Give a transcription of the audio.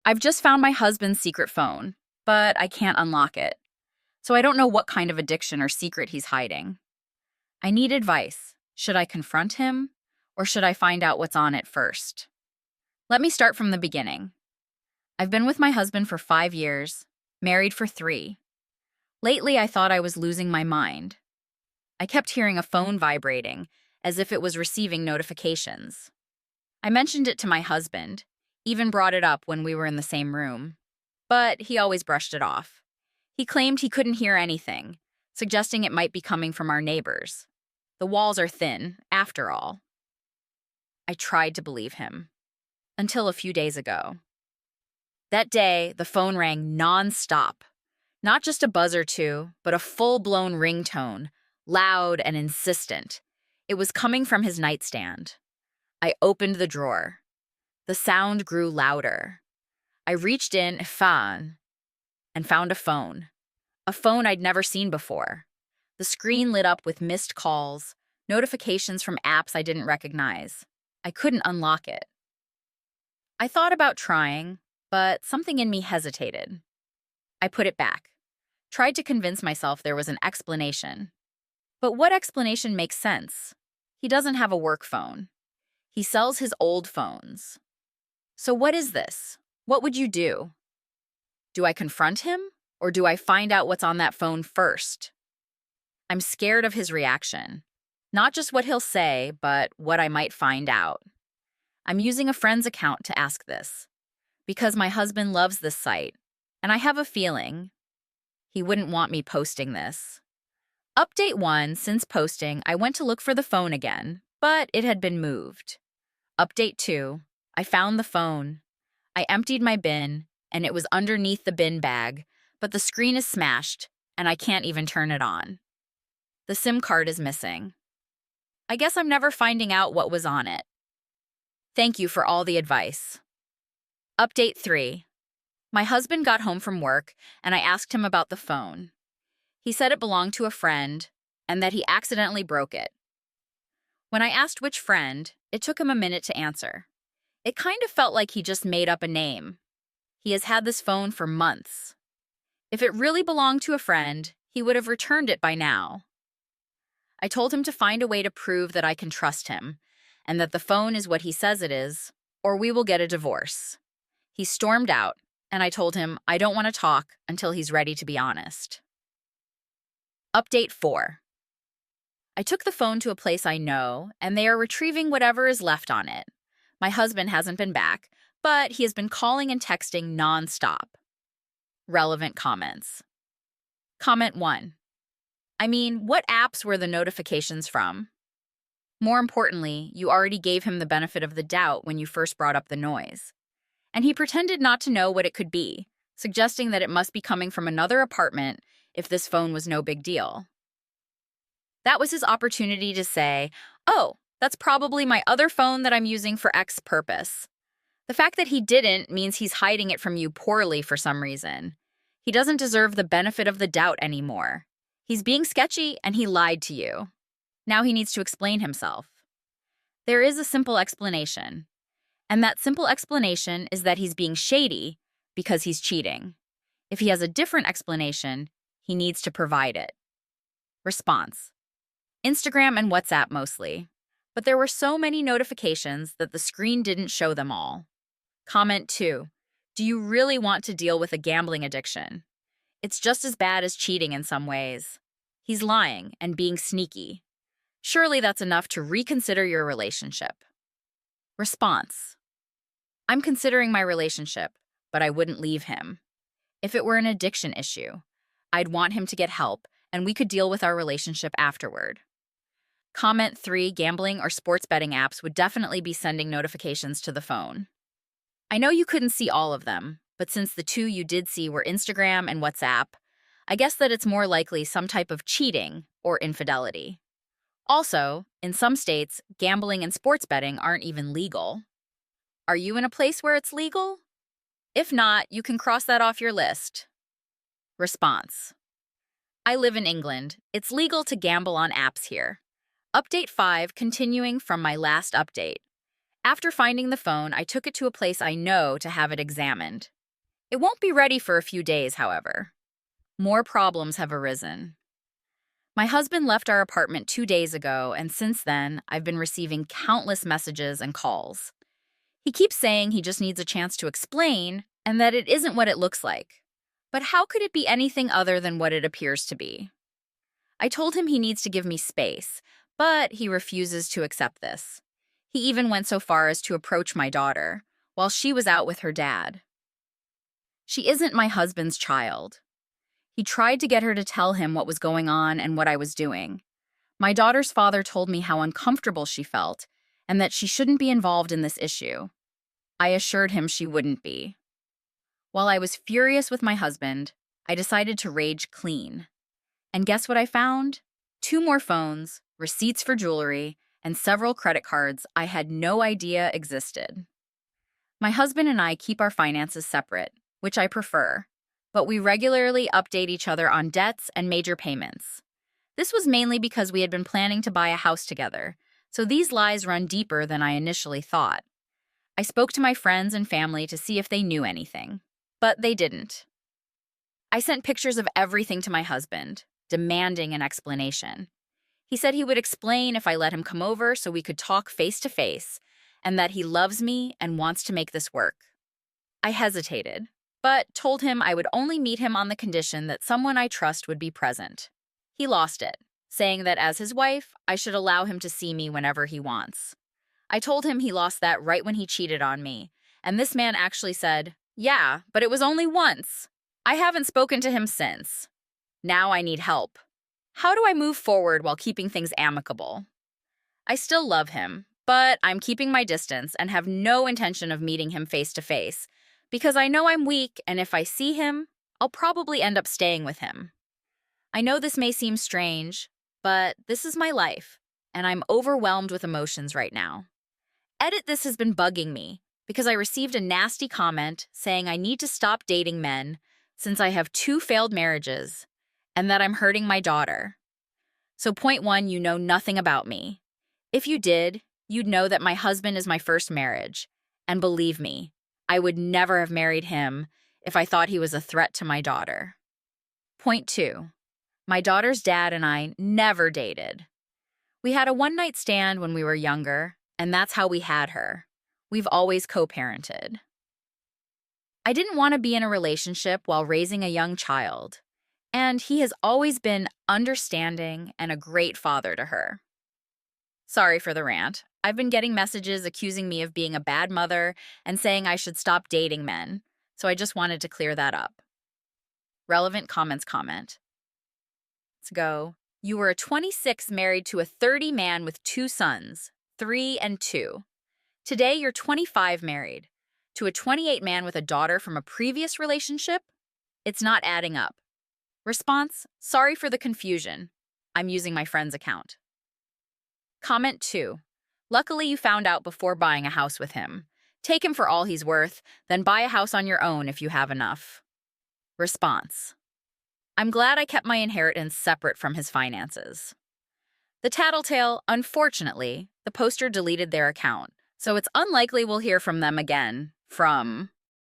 I've just found my husband's secret phone, but I can't unlock it. So I don't know what kind of addiction or secret he's hiding. I need advice. Should I confront him, or should I find out what's on it first? Let me start from the beginning. I've been with my husband for 5 years, married for 3. Lately, I thought I was losing my mind. I kept hearing a phone vibrating, as if it was receiving notifications. I mentioned it to my husband, even brought it up when we were in the same room. But he always brushed it off. He claimed he couldn't hear anything, suggesting it might be coming from our neighbors. The walls are thin, after all. I tried to believe him. Until a few days ago. That day, the phone rang non-stop. Not just a buzz or two, but a full-blown ringtone, loud and insistent. It was coming from his nightstand. I opened the drawer. The sound grew louder. I reached in, and found a phone. A phone I'd never seen before. The screen lit up with missed calls, notifications from apps I didn't recognize. I couldn't unlock it. I thought about trying, but something in me hesitated. I put it back, tried to convince myself there was an explanation. But what explanation makes sense? He doesn't have a work phone. He sells his old phones. So what is this? What would you do? Do I confront him, or do I find out what's on that phone first? I'm scared of his reaction. Not just what he'll say, but what I might find out. I'm using a friend's account to ask this, because my husband loves this site, and I have a feeling he wouldn't want me posting this. Update 1, since posting, I went to look for the phone again, but it had been moved. Update 2, I found the phone. I emptied my bin, and it was underneath the bin bag, but the screen is smashed, and I can't even turn it on. The SIM card is missing. I guess I'm never finding out what was on it. Thank you for all the advice. Update 3. My husband got home from work, and I asked him about the phone. He said it belonged to a friend, and that he accidentally broke it. When I asked which friend, it took him a minute to answer. It kind of felt like he just made up a name. He has had this phone for months. If it really belonged to a friend, he would have returned it by now. I told him to find a way to prove that I can trust him, and that the phone is what he says it is, or we will get a divorce. He stormed out, and I told him I don't want to talk until he's ready to be honest. Update 4. I took the phone to a place I know, and they are retrieving whatever is left on it. My husband hasn't been back, but he has been calling and texting non-stop. Relevant comments. Comment 1. I mean, what apps were the notifications from? More importantly, you already gave him the benefit of the doubt when you first brought up the noise. And he pretended not to know what it could be, suggesting that it must be coming from another apartment if this phone was no big deal. That was his opportunity to say, "Oh, that's probably my other phone that I'm using for X purpose." The fact that he didn't means he's hiding it from you poorly for some reason. He doesn't deserve the benefit of the doubt anymore. He's being sketchy and he lied to you. Now he needs to explain himself. There is a simple explanation. And that simple explanation is that he's being shady because he's cheating. If he has a different explanation, he needs to provide it. Response. Instagram and WhatsApp mostly. But there were so many notifications that the screen didn't show them all. Comment 2. Do you really want to deal with a gambling addiction? It's just as bad as cheating in some ways. He's lying and being sneaky. Surely that's enough to reconsider your relationship. Response. I'm considering my relationship, but I wouldn't leave him. If it were an addiction issue, I'd want him to get help, and we could deal with our relationship afterward. Comment 3. Gambling or sports betting apps would definitely be sending notifications to the phone. I know you couldn't see all of them, but since the 2 you did see were Instagram and WhatsApp, I guess that it's more likely some type of cheating or infidelity. Also, in some states, gambling and sports betting aren't even legal. Are you in a place where it's legal? If not, you can cross that off your list. Response. I live in England. It's legal to gamble on apps here. Update 5, continuing from my last update. After finding the phone, I took it to a place I know to have it examined. It won't be ready for a few days, however. More problems have arisen. My husband left our apartment 2 days ago, and since then, I've been receiving countless messages and calls. He keeps saying he just needs a chance to explain and that it isn't what it looks like. But how could it be anything other than what it appears to be? I told him he needs to give me space, but he refuses to accept this. He even went so far as to approach my daughter while she was out with her dad. She isn't my husband's child. He tried to get her to tell him what was going on and what I was doing. My daughter's father told me how uncomfortable she felt and that she shouldn't be involved in this issue. I assured him she wouldn't be. While I was furious with my husband, I decided to rage clean. And guess what I found? 2 more phones, receipts for jewelry, and several credit cards I had no idea existed. My husband and I keep our finances separate, which I prefer, but we regularly update each other on debts and major payments. This was mainly because we had been planning to buy a house together, so these lies run deeper than I initially thought. I spoke to my friends and family to see if they knew anything, but they didn't. I sent pictures of everything to my husband, demanding an explanation. He said he would explain if I let him come over so we could talk face to face, and that he loves me and wants to make this work. I hesitated, but told him I would only meet him on the condition that someone I trust would be present. He lost it, saying that as his wife, I should allow him to see me whenever he wants. I told him he lost that right when he cheated on me, and this man actually said, "Yeah, but it was only once." I haven't spoken to him since. Now I need help. How do I move forward while keeping things amicable? I still love him, but I'm keeping my distance and have no intention of meeting him face to face, because I know I'm weak, and if I see him, I'll probably end up staying with him. I know this may seem strange, but this is my life, and I'm overwhelmed with emotions right now. Edit This has been bugging me because I received a nasty comment saying I need to stop dating men since I have 2 failed marriages and that I'm hurting my daughter. So point 1, you know nothing about me. If you did, you'd know that my husband is my first marriage, and believe me, I would never have married him if I thought he was a threat to my daughter. Point 2, my daughter's dad and I never dated. We had a one-night stand when we were younger, and that's how we had her. We've always co-parented. I didn't want to be in a relationship while raising a young child, and he has always been understanding and a great father to her. Sorry for the rant. I've been getting messages accusing me of being a bad mother and saying I should stop dating men, so I just wanted to clear that up. Relevant comments comment. Let's go. You were a 26 married to a 30 man with 2 sons, 3 and 2. Today you're 25 married to a 28 man with a daughter from a previous relationship? It's not adding up. Response, sorry for the confusion. I'm using my friend's account. Comment 2. Luckily you found out before buying a house with him. Take him for all he's worth, then buy a house on your own if you have enough. Response. I'm glad I kept my inheritance separate from his finances. The Tattletale, unfortunately, the poster deleted their account, so it's unlikely we'll hear from them again. From